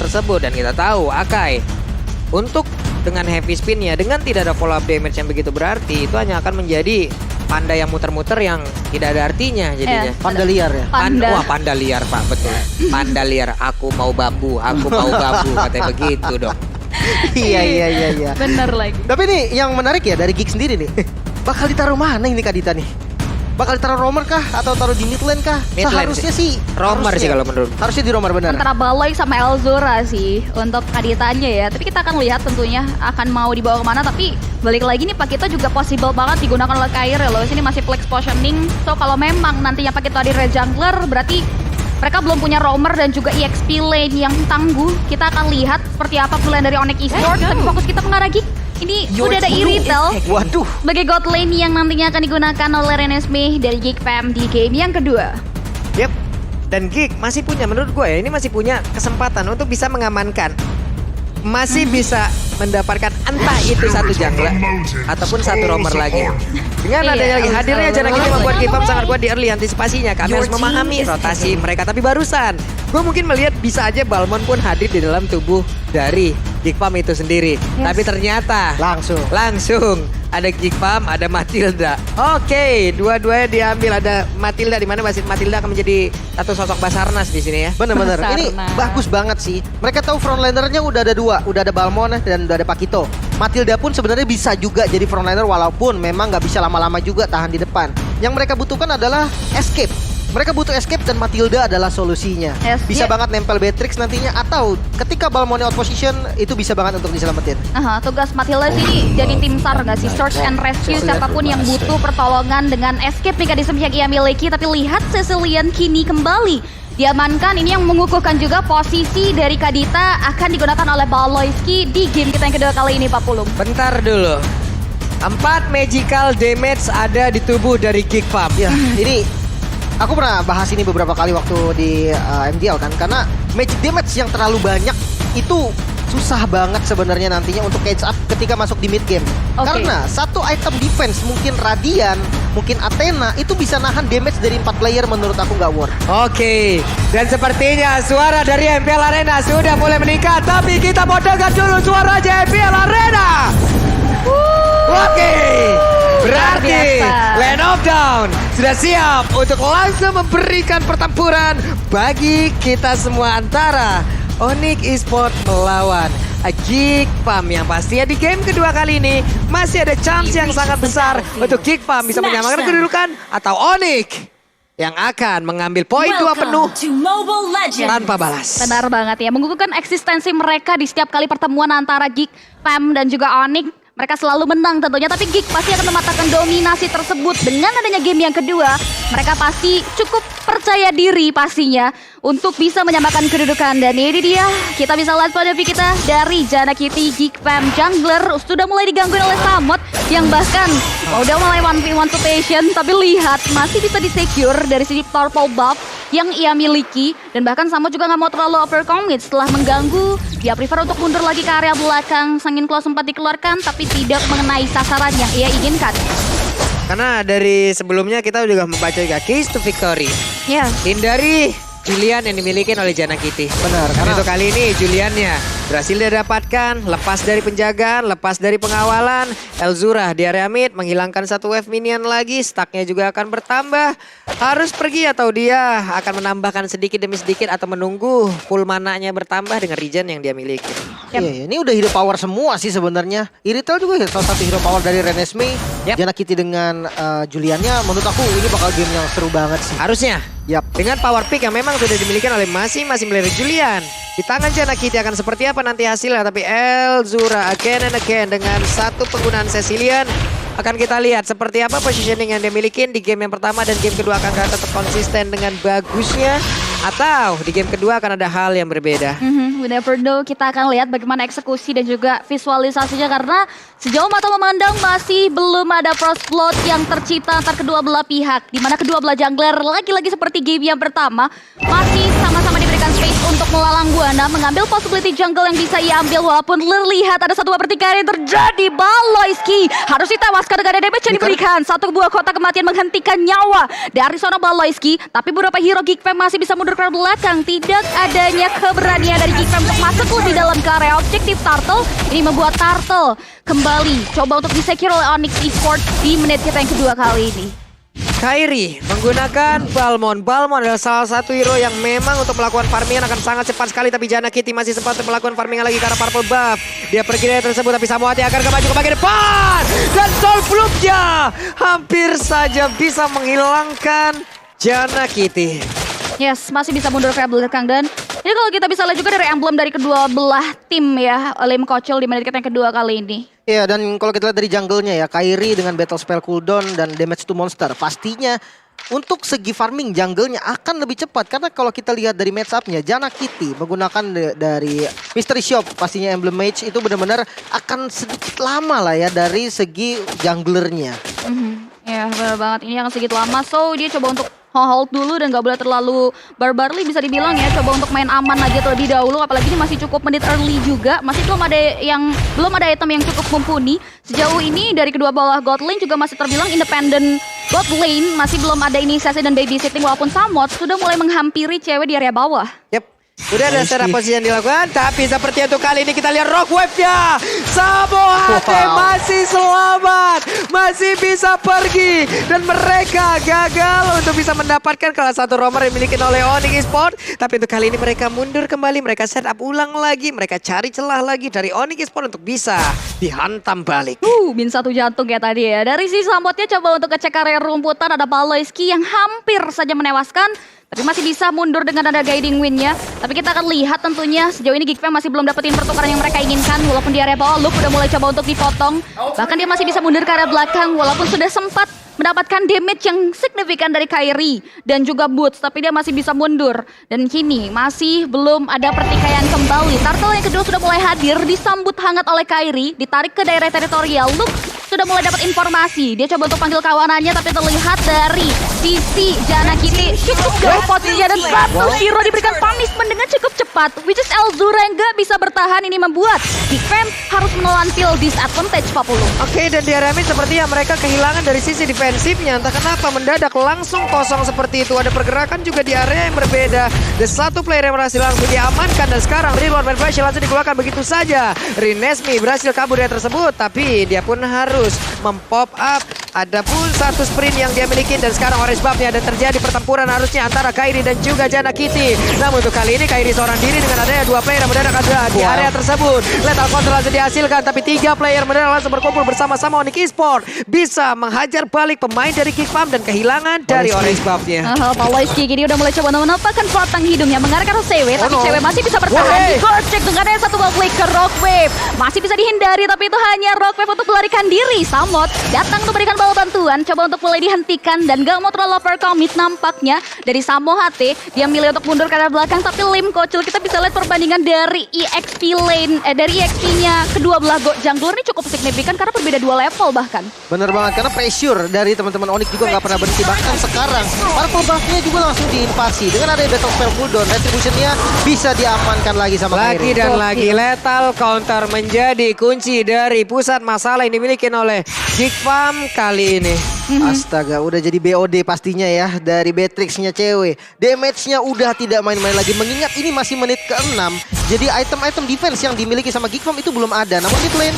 tersebut. Dan kita tahu Akai untuk dengan heavy spinnya, dengan tidak ada follow up damage yang begitu berarti, itu hanya akan menjadi panda yang muter-muter yang tidak ada artinya jadinya. Panda liar ya? Wah, panda liar Pak, betul. Panda liar, aku mau bambu katanya begitu dong. Iya. Bener lagi. Tapi nih yang menarik ya dari Geek sendiri nih. Bakal ditaruh mana ini Kak Dita nih? Bakal ditaruh roamer kah? Atau taruh di mid lane kah? Mid lane Seharusnya sih roamer sih kalau menurut. Harusnya di roamer benar. Antara Baloi sama Elzora sih untuk Kaditanya ya. Tapi kita akan lihat tentunya akan mau dibawa kemana. Tapi balik lagi nih Pakito juga possible banget digunakan oleh Kair ya loh. Sini masih flex positioning. So kalau memang nantinya Pakito di red jungler berarti mereka belum punya roamer dan juga EXP lane yang tangguh. Kita akan lihat seperti apa pilihan dari Onyx Esports. Tapi fokus kita mengarah Geek. Ini udah ada Iritel Waduh. sebagai god lane yang nantinya akan digunakan oleh Renesmee dari Geek Fam di game yang kedua. Yep. Dan Geek masih punya, menurut gue ya, ini masih punya kesempatan untuk bisa mengamankan. Masih bisa mendapatkan entah itu satu jungler ataupun satu roamer lagi. Dengan adanya lagi hadirnya Jangan Kitty membuat Geek Fam sangat kuat di early antisipasinya. Kami harus memahami rotasi mereka. Tapi barusan gue mungkin melihat bisa aja Balmond pun hadir di dalam tubuh dari Geek Fam itu sendiri. Tapi ternyata langsung ada Geek Fam, ada Matilda. Oke, dua-duanya diambil. Ada Matilda di mana Matilda akan menjadi satu sosok Basarnas di sini ya. Bener-bener. Ini bagus banget sih. Mereka tahu frontlinernya udah ada dua. Udah ada Balmond dan udah ada Pakito. Matilda pun sebenarnya bisa juga jadi frontliner walaupun memang nggak bisa lama-lama juga tahan di depan. Yang mereka butuhkan adalah escape. Mereka butuh escape dan Matilda adalah solusinya. Bisa banget nempel Beatrix nantinya atau ketika Balmond out position itu bisa banget untuk diselamatin. Tugas Matilda sih jadi tim SAR nggak sih? Search and rescue siapapun yang butuh pertolongan dengan escape mekanisme yang ia miliki. Tapi lihat Cecilian kini kembali diamankan. Ini yang mengukuhkan juga posisi dari Kadita akan digunakan oleh Baloyski di game kita yang kedua kali ini Pak Pulung. Bentar dulu. 4 magical damage ada di tubuh dari Geek Fam. Ya, ini aku pernah bahas ini beberapa kali waktu di MDL kan, karena magic damage yang terlalu banyak itu susah banget sebenarnya nantinya untuk catch up ketika masuk di mid game. Karena satu item defense mungkin Radian, mungkin Athena itu bisa nahan damage dari 4 player, menurut aku nggak worth. Oke, dan sepertinya suara dari MPL Arena sudah mulai meningkat, tapi kita mau dengar dulu suara MPL Arena. Oke, berarti Land of Dawn sudah siap untuk langsung memberikan pertempuran bagi kita semua antara Onyx Esports melawan Geek Fam, yang pastinya di game kedua kali ini masih ada chance yang sangat besar untuk Geek Fam bisa menyamakan kedudukan atau Onyx yang akan mengambil poin 2 penuh tanpa balas. Benar banget ya, mengukuhkan eksistensi mereka di setiap kali pertemuan antara Geek Fam dan juga Onyx. Mereka selalu menang tentunya, tapi Geek pasti akan mematahkan dominasi tersebut. Dengan adanya game yang kedua, mereka pasti cukup percaya diri pastinya untuk bisa menyamakan kedudukan. Dan ini dia, kita bisa lihat pada view kita dari Jangan Kitty Geek Fam jungler sudah mulai digangguin oleh Samot yang bahkan udah mulai 1v1 situation, tapi lihat masih bisa di-secure dari sisi purple buff yang ia miliki. Dan bahkan Samot juga nggak mau terlalu overcommit setelah mengganggu. Dia prefer untuk mundur lagi ke area belakang. Sangin Claw sempat dikeluarkan tapi tidak mengenai sasaran yang ia inginkan. Karena dari sebelumnya kita juga membaca juga Keys to Victory. Ya. Hindari Julian yang dimiliki oleh Jangan Kitty. Benar. Karena untuk kali ini Juliannya berhasil didapatkan, lepas dari penjagaan, lepas dari pengawalan. Elzura di area mid menghilangkan satu wave minion lagi, stacknya juga akan bertambah. Harus pergi atau dia akan menambahkan sedikit demi sedikit atau menunggu full mananya bertambah dengan regen yang dia miliki. Iya, ini udah hero power semua sih sebenarnya. Iritel juga salah satu hero power dari Renesmee. Jangan Kitty dengan Juliannya, menurut aku ini bakal game yang seru banget sih. Harusnya. Dengan power pick yang memang sudah dimiliki oleh masing-masing player Julian. Di tangan Jangan Kitty akan seperti apa nanti hasilnya. Tapi Elzura again and again dengan satu penggunaan Cecilian. Akan kita lihat seperti apa positioning yang dia miliki di game yang pertama dan game kedua akan tetap konsisten dengan bagusnya. Atau di game kedua akan ada hal yang berbeda. We never know, kita akan lihat bagaimana eksekusi dan juga visualisasinya. Karena sejauh mata memandang masih belum ada first blood yang tercipta antar kedua belah pihak. Dimana kedua belah jungler lagi-lagi seperti game yang pertama masih sama-sama diberikan space untuk melalang buana, mengambil possibility jungle yang bisa ia ambil walaupun terlihat ada satu pertikaian yang terjadi. Baloyski harus ditewaskan dengan damage yang diberikan. Satu buah kotak kematian menghentikan nyawa dari seorang Baloyski, tapi beberapa hero Geek Fam masih bisa mundur ke belakang. Tidak adanya keberanian dari Geek Fam untuk masuk lebih dalam ke area objektif Turtle. Ini membuat Turtle kembali coba untuk disecure oleh Onyx Esports di menit kita yang kedua kali ini. Kairi menggunakan Balmond. Balmond adalah salah satu hero yang memang untuk melakukan farmingan akan sangat cepat sekali. Tapi Jana Kitty masih sempat untuk melakukan farmingan lagi karena purple buff. Dia pergi dari tersebut tapi Samoati akan kembali ke bagian depan. Dan Soul Bloom-nya hampir saja bisa menghilangkan Jana Kitty. Yes, masih bisa mundur ke belakang dan ini kalau kita bisa lihat juga dari emblem dari kedua belah tim ya, Lim Kocil di menit kita yang kedua kali ini. Iya, dan kalau kita lihat dari jungle-nya ya, Kairi dengan battle spell cooldown dan damage to monster, pastinya untuk segi farming jungle-nya akan lebih cepat. Karena kalau kita lihat dari match up-nya, Jana Kitty menggunakan dari Mystery Shop, pastinya emblem mage itu benar-benar akan sedikit lama lah ya dari segi junglernya. Ya benar banget, ini akan sedikit lama, so dia coba untuk hold dulu dan gak boleh terlalu barbarly bisa dibilang ya, coba untuk main aman aja terlebih dahulu, apalagi ini masih cukup menit early juga, masih belum ada item yang cukup mumpuni. Sejauh ini dari kedua bawah god lane juga masih terbilang independent god lane, masih belum ada inisiasi dan babysitting walaupun Samot sudah mulai menghampiri cewek di area bawah. Yep. Udah ada setup posisi yang dilakukan, tapi seperti itu kali ini kita lihat rock wave-nya. Samohate masih selamat, masih bisa pergi. Dan mereka gagal untuk bisa mendapatkan salah satu romer yang dimiliki oleh Onyx Esports. Tapi untuk kali ini mereka mundur kembali, mereka setup ulang lagi, mereka cari celah lagi dari Onyx Esports untuk bisa dihantam balik. Min satu jantung ya tadi ya. Dari si Samotnya coba untuk ngecek area rumputan, ada Baloyski yang hampir saja menewaskan. Tapi masih bisa mundur dengan ada guiding win-nya. Tapi kita akan lihat tentunya sejauh ini Geek Fam masih belum dapetin pertukaran yang mereka inginkan. Walaupun di area bawah Luke udah mulai coba untuk dipotong. Bahkan dia masih bisa mundur ke arah belakang walaupun sudah sempat mendapatkan damage yang signifikan dari Kairi dan juga Boots, tapi dia masih bisa mundur. Dan kini masih belum ada pertikaian kembali. Turtle yang kedua sudah mulai hadir, disambut hangat oleh Kairi, ditarik ke daerah teritorial. Luke sudah mulai dapat informasi. Dia coba untuk panggil kawanannya, tapi terlihat dari sisi Jana Kitty cukup jauh posisinya dan satu hero diberikan punishment dengan cukup cepat, which is Elzura yang gak bisa bertahan. Ini membuat Geek Fam harus menelan field disadvantage 40. Oke, dan di area mid sepertinya mereka kehilangan dari sisi defensifnya. Entah kenapa mendadak langsung kosong seperti itu. Ada pergerakan juga di area yang berbeda. Ada satu player yang berhasil langsung diamankan. Dan sekarang Ridwan Van Flash langsung dikeluarkan begitu saja. Rinesmi berhasil kabur dari tersebut. Tapi dia pun harus mempop up. Ada pun satu sprint yang dia miliki. Dan sekarang orange buff-nya. Dan terjadi pertempuran harusnya antara Kairi dan juga Jana Kitty. Namun untuk kali ini Kairi seorang diri dengan adanya dua player yang mendadak ada di area tersebut. Lethal Control langsung dihasilkan. Tapi tiga player mendadak langsung berkumpul bersama-sama Onyx Esports. Bisa menghajar balik pemain dari Geek Fam dan kehilangan dari orange buff-nya. Baloyski gini udah mulai coba menampakkan batang hidungnya mengarahkan CW, tapi CW masih bisa bertahan. Digocek dengan ada satu ball play ke Rock Wave. Masih bisa dihindari, tapi itu hanya Rock Wave untuk melarikan diri. Samot datang untuk memberikan bala bantuan, coba untuk mulai dihentikan dan gak mau terlalu overcommit nampaknya dari Samohate. Dia milih untuk mundur ke arah belakang, tapi Lim Kocil kita bisa lihat perbandingan dari EXP lane, dari EXP-nya kedua belah jungler ini cukup signifikan karena berbeda 2 level bahkan. Bener banget, karena pressure dari teman-teman Onyx juga nggak pernah berhenti. Bahkan sekarang purple buff-nya juga langsung diinvasi. Dengan ada battle spell cooldown, retribution-nya bisa diamankan lagi sama Lagi Kairi. dan lagi lethal counter menjadi kunci dari pusat masalah yang dimiliki oleh Geek Fam kali ini. Astaga, udah jadi BOD pastinya ya dari Beatrix-nya cewek. Damage-nya udah tidak main-main lagi. Mengingat ini masih menit ke-6. Jadi item-item defense yang dimiliki sama Geek Fam itu belum ada. Namun di lane,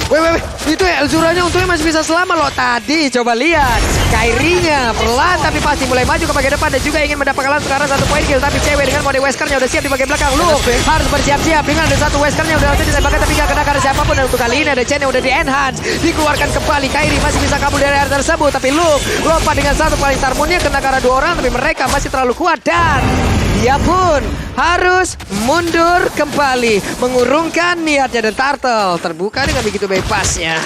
Itu ya Elzuranya untungnya masih bisa selamat loh. Tadi coba lihat Kairinya perlahan tapi pasti mulai maju ke bagian depan dan juga ingin mendapatkan sekarang satu poin kill. Tapi cewek dengan mode Weskernya udah siap di bagian belakang. Luke harus bersiap-siap dengan ada satu Weskernya udah langsung ditembakkan tapi gak kena karena siapapun. Dan untuk kali ini ada Chen yang udah di-enhance. Dikeluarkan kembali. Kairi masih bisa kabur dari area tersebut. Tapi Luke lompat dengan satu paling Tarmunnya kena karena 2 orang. Tapi mereka masih terlalu kuat dan dia pun harus mundur kembali, mengurungkan niatnya dan Turtle terbuka dengan begitu bebasnya.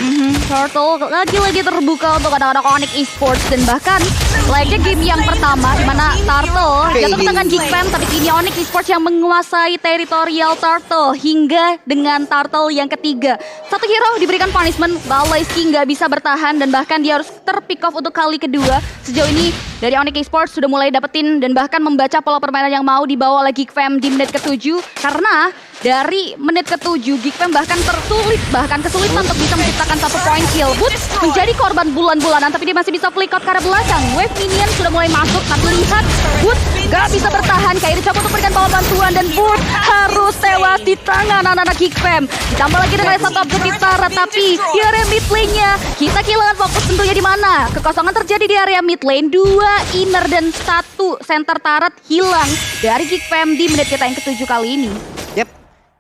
Turtle lagi-lagi terbuka untuk anak-anak Onyx Esports dan bahkan layaknya game yang pertama di mana Turtle jatuh ke tangan Geek Fam, tapi kini Onyx Esports yang menguasai teritorial Turtle hingga dengan Turtle yang ketiga. Satu hero diberikan punishment, Baloyski nggak bisa bertahan dan bahkan dia harus terpick off untuk kali kedua. Sejauh ini dari Onyx Esports sudah mulai dapetin dan bahkan membaca pola permainan yang mau dibawa oleh Geek Fam. Fam di menit ke-7 karena dari menit ke-7 Geek Fam bahkan kesulitan untuk bisa menciptakan satu point kill. Boots menjadi korban bulan-bulanan tapi dia masih bisa flick out ke arah belakang. Wave minion sudah mulai masuk tapi lihat Boots gak bisa bertahan. Kairi coba untuk memberikan bala bantuan dan Boots harus tewas di tangan anak-anak Geek Fam. Ditambah lagi dengan satu objektif Tara tapi di area mid lane-nya kita kehilangan fokus tentunya di mana. Kekosongan terjadi di area mid lane. 2 inner dan 1 center turret hilang dari Geek Fam di menit kita yang ke-7 kali ini. Yep.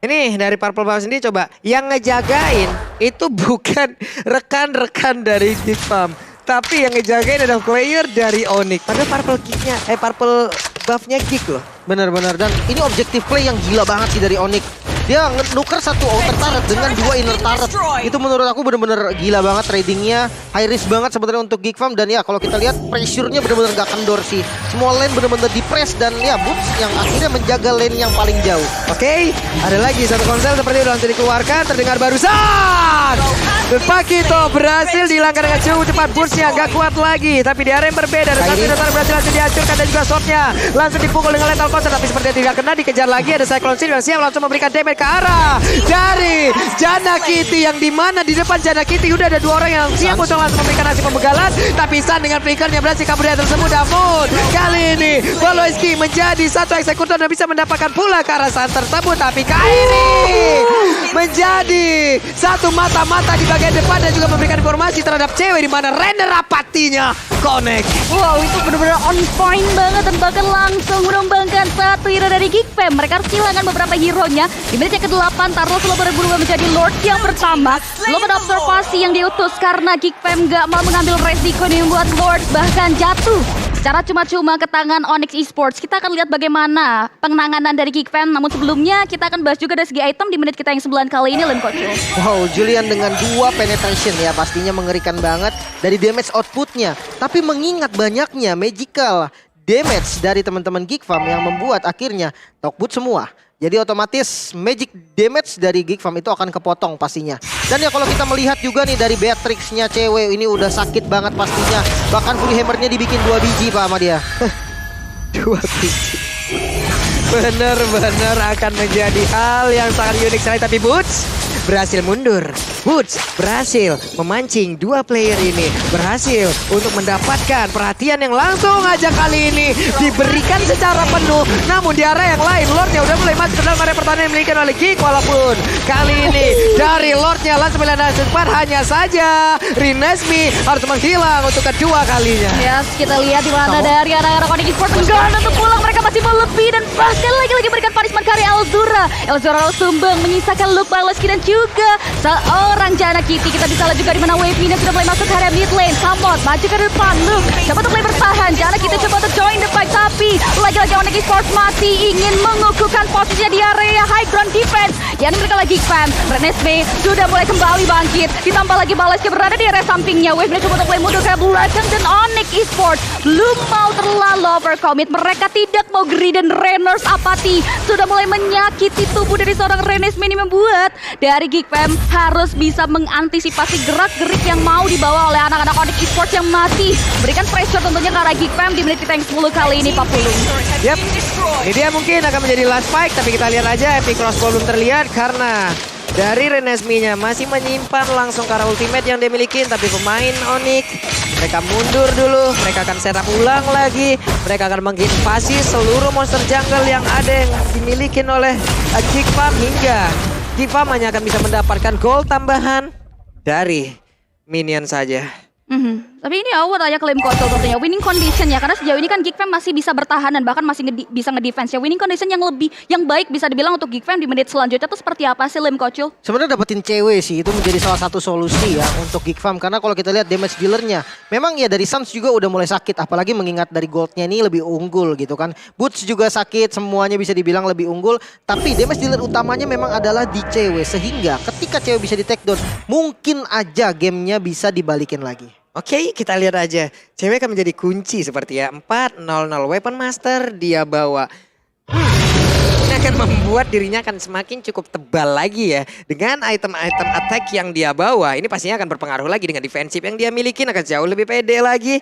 Ini dari Purple Buff sendiri coba. Yang ngejagain itu bukan rekan-rekan dari Geek Fam. Tapi yang ngejagain adalah player dari Onyx. Padahal Purple Buff-nya Geek loh. Bener-bener, dan ini objektif play yang gila banget sih dari Onyx. Dia nuker satu outer turret dengan 2 inner turret. Itu menurut aku bener-bener gila banget tradingnya. High risk banget sebenarnya untuk Geek Fam. Dan ya kalau kita lihat pressure-nya bener-bener gak kendor sih. Semua lane bener-bener di-press dan ya Boots yang akhirnya menjaga lane yang paling jauh. Oke, ada lagi satu konsel seperti itu langsung dikeluarkan. Terdengar barusan. Dan Pakito berhasil dihilangkan dengan cukup cepat. Boots-nya agak kuat lagi. Tapi di area yang berbeda. Dan satu Inotar berhasil langsung dihancurkan dan juga shot-nya langsung dipukul dengan lethal concert. Tapi sepertinya tidak kena, dikejar lagi. Ada Cyclone Seed yang siap langsung memberikan damage ke arah dari Jana Kitty, yang dimana di depan Jana Kitty udah ada 2 orang yang siap untuk langsung memberikan hasil pembegalan. Tapi San dengan flickernya berhasil kabur dari tersebut. Namun kali ini Voloisky menjadi satu eksekutor dan bisa mendapatkan pula ke arah San tersebut. Tapi Kairi menjadi satu mata-mata di bagian depan dan juga memberikan informasi terhadap cewek di mana Renner apatinya connect. Wow, itu benar-benar on point banget dan bahkan langsung menumbangkan satu hero dari Geek Fam. Mereka harus kehilangan beberapa hero-nya. Di menit yang ke-8, Tarlo selalu berubah menjadi Lord yang pertama. Belum ada observasi yang diutus karena Geek Fam gak mau mengambil resiko yang membuat Lord bahkan jatuh secara cuma-cuma ke tangan Onyx Esports. Kita akan lihat bagaimana penanganan dari Geek Fam. Namun sebelumnya kita akan bahas juga dari segi item di menit kita yang 9 kali ini, Lim Kocho. Wow, Julian dengan 2 penetration ya pastinya mengerikan banget dari damage outputnya. Tapi mengingat banyaknya magical damage dari teman-teman Geek Fam yang membuat akhirnya talkboot semua. Jadi otomatis magic damage dari Geek Fam itu akan kepotong pastinya. Dan ya kalau kita melihat juga nih dari Beatrix-nya cewek ini udah sakit banget pastinya. Bahkan full hammer-nya dibikin 2 biji Pak sama dia. 2 biji. Bener-bener akan menjadi hal yang sangat unik sekali. Tapi Boots berhasil mundur. Boots berhasil memancing 2 player ini. Berhasil untuk mendapatkan perhatian yang langsung aja kali ini diberikan secara penuh. Namun di arah yang lain Lordnya udah mulai masuk ke dalam area pertahanan yang dimiliki oleh Geek. Walaupun kali ini dari Lordnya langsung melihat sempat hanya saja Rinesmi harus menghilang untuk kedua kalinya. Yes, kita lihat di mana dari anak-anak Onyx Esports enggan untuk pulang. Mereka masih melebih dan bahkan lagi-lagi berikan punishment karya Elzura. Elzura harus sumbang menyisakan Luke Baloski dan juga seorang Jana Kitty. Kita bisa lihat juga di mana Wave Minion sudah mulai masuk ke area mid lane. Samot maju ke depan. Luke coba untuk mulai bertahan. Jana Kitty coba untuk join the fight. Tapi lagi-lagi Onyx Esports masih ingin mengukuhkan posisinya di area high ground defense yang dimiliki oleh Geek Fam. Renesme sudah mulai kembali bangkit. Ditambah lagi Baloski berada di area sampingnya. Wave Minion coba untuk mulai mundur ke belakang dan Onyx Esports belum mau terlalu overcommit. Mereka tidak mau greedy dan Reners apati. Sudah mulai menyakiti tubuh dari seorang Renesme ini membuat dari Geek Fam harus bisa mengantisipasi gerak-gerik yang mau dibawa oleh anak-anak Onyx Esports yang masih berikan pressure tentunya ke arah Geek Fam di menit kita yang 10 kali ini, Pak Pulung. Yap, ini dia mungkin akan menjadi last fight. Tapi kita lihat aja epic crossbow belum terlihat karena dari Renesmi-nya masih menyimpan langsung ke arah ultimate yang dia miliki. Tapi pemain Onyx mereka mundur dulu, mereka akan setup ulang lagi. Mereka akan menginvasi seluruh monster jungle yang ada yang dimiliki oleh Geek Fam hingga Geek Fam hanya akan bisa mendapatkan gold tambahan dari minion saja. Tapi ini aku tanya klaim Koco tentunya winning condition ya, karena sejauh ini kan Geek Fam masih bisa bertahan dan bahkan masih bisa ngedefense ya. Winning condition yang baik bisa dibilang untuk Geek Fam di menit selanjutnya itu seperti apa sih, Lim Koco? Sebenarnya dapetin cewek sih itu menjadi salah satu solusi ya untuk Geek Fam, karena kalau kita lihat damage dealernya memang ya dari Suns juga udah mulai sakit, apalagi mengingat dari goldnya ini lebih unggul gitu kan. Boots juga sakit, semuanya bisa dibilang lebih unggul, tapi damage dealer utamanya memang adalah di cewek, sehingga ketika cewek bisa di take down mungkin aja gamenya bisa dibalikin lagi. Oke, kita lihat aja. Cewek akan menjadi kunci seperti ya. 4-0-0 Weapon Master dia bawa. Ini akan membuat dirinya akan semakin cukup tebal lagi ya. Dengan item-item attack yang dia bawa. Ini pastinya akan berpengaruh lagi dengan defensif yang dia miliki. Akan jauh lebih pede lagi.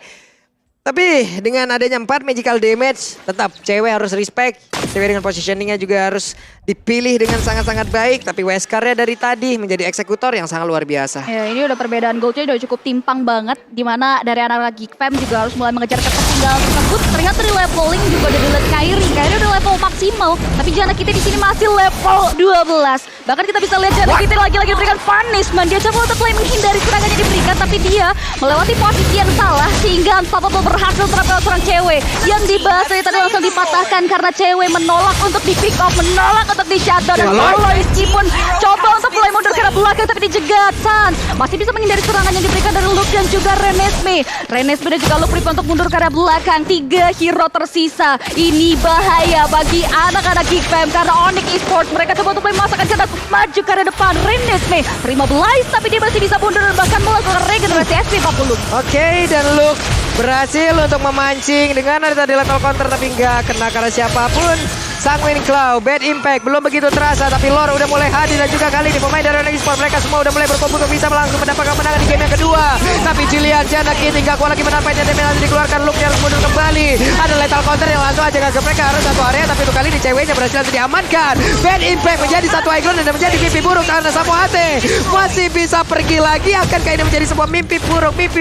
Tapi dengan adanya 4 magical damage, tetap cewek harus respect. CW dengan positioningnya juga harus dipilih dengan sangat-sangat baik. Tapi Weskarnya dari tadi menjadi eksekutor yang sangat luar biasa. Ya, ini udah perbedaan goldnya udah cukup timpang banget. Dimana dari anak-anak Geek Fam juga harus mulai mengejar ketertinggalan tersebut. Terlihat dari leveling juga udah dilihat Kairi. Kairi udah level maksimal. Tapi Jana kita di sini masih level 12. Bahkan kita bisa lihat Jana kita lagi-lagi diberikan punishment. Dia coba untuk mulai menghindari serangannya diberikan. Tapi dia melewati posisi yang salah. Sehingga Unstoppable berhasil terapkan seorang cewek. Yang dibahas dari tadi langsung dipatahkan. Karena cewek menolak untuk di pick off. Menolak untuk di shutdown. Dan Loiski pun coba untuk mulai mundur ke arah belakang. Tapi dijegat Sans. Masih bisa menghindari serangan yang diberikan dari Luke dan juga Renesmee. Renesmee dan juga Luke untuk mundur ke arah belakang. 3 hero tersisa. Ini bahaya bagi anak-anak Geek Fam. Karena Onyx Esports mereka coba untuk memasakkan ke maju ke arah depan. Renesmee terima Blaze tapi dia masih bisa mundur dan bahkan melakukan regenerasi SP 40. Oke, dan Luke berhasil untuk memancing dengan ada tadi level counter tapi nggak kena karena siapapun. Sanguine Claw, Bad Impact belum begitu terasa tapi Lore udah mulai hadir dan juga kali ini pemain dari Onyx Esports mereka semua udah mulai berkumpul untuk bisa langsung mendapatkan kemenangan di game yang kedua. Tapi Jillian Janaki tinggal kuat lagi menampaikan dan langsung dikeluarkan. Luke harus mundur kembali. Ada lethal counter yang langsung aja ke mereka harus satu area tapi untuk kali ini ceweknya berhasil langsung diamankan. Bad Impact menjadi satu high ground dan menjadi mimpi buruk karena Sapo Hate masih bisa pergi lagi. Akankah ini menjadi sebuah mimpi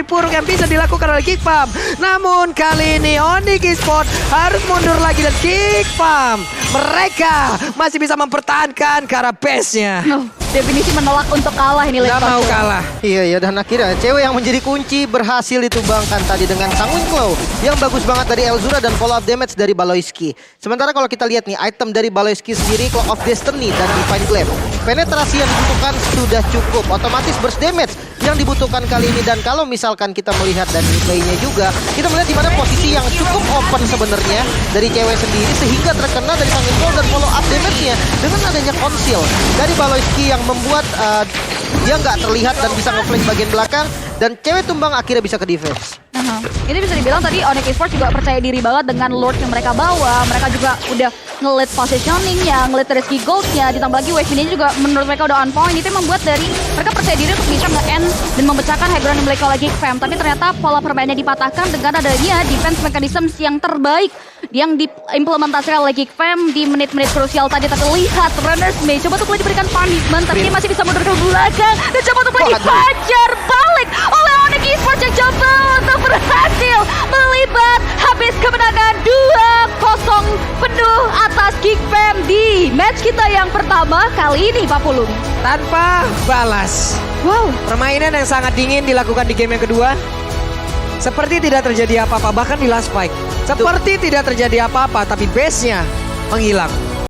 buruk yang bisa dilakukan oleh Geek Fam. Namun kali ini Onyx Esports harus mundur lagi dan Geek Fam mereka masih bisa mempertahankan ke arah base-nya. Definisi menolak untuk kalah ini. Nggak mau kalah. Iya, dan akhirnya cewek yang menjadi kunci berhasil ditumbangkan tadi dengan Sanguine Claw yang bagus banget dari Elzura dan follow up damage dari Baloyski. Sementara kalau kita lihat nih, item dari Baloyski sendiri Clock of Destiny dan Divine Glaive. Penetrasi yang dibutuhkan sudah cukup, otomatis burst damage yang dibutuhkan kali ini. Dan kalau misalkan kita melihat dari replaynya juga, kita melihat di mana posisi yang cukup open sebenarnya dari cewek sendiri sehingga terkena dari Sanguine Claw dan follow up damage-nya dengan adanya conceal dari Baloyski yang membuat dia nggak terlihat dan bisa nge-flank bagian belakang dan cewek tumbang akhirnya bisa ke defense. Ini bisa dibilang tadi Onyx Esports juga percaya diri banget dengan Lord yang mereka bawa. Mereka juga udah nge-lead positioning-nya, nge-lead Risky Gold-nya. Ditambah lagi wave ini juga menurut mereka udah on point. Itu yang membuat dari mereka percaya diri untuk bisa nge-end dan memecahkan high ground yang mereka lagi Geek Fam. Tapi ternyata pola permainannya dipatahkan dengan adanya defense mechanism yang terbaik yang diimplementasikan oleh Geek Fam di menit-menit krusial tadi. Tapi lihat Renesmee coba untuk diberikan punishment tapi dia masih bisa mundur ke belakang dan coba untuk dihajar balik oleh Onyx Esports yang coba untuk berhasil melibat habis kemenangan 2-0 penuh atas Geek Fam di match kita yang pertama kali ini Pak Pulung. Tanpa balas. Wow, Permainan yang sangat dingin dilakukan di game yang kedua. Seperti tidak terjadi apa-apa bahkan di last fight. Seperti tidak terjadi apa-apa tapi base-nya menghilang.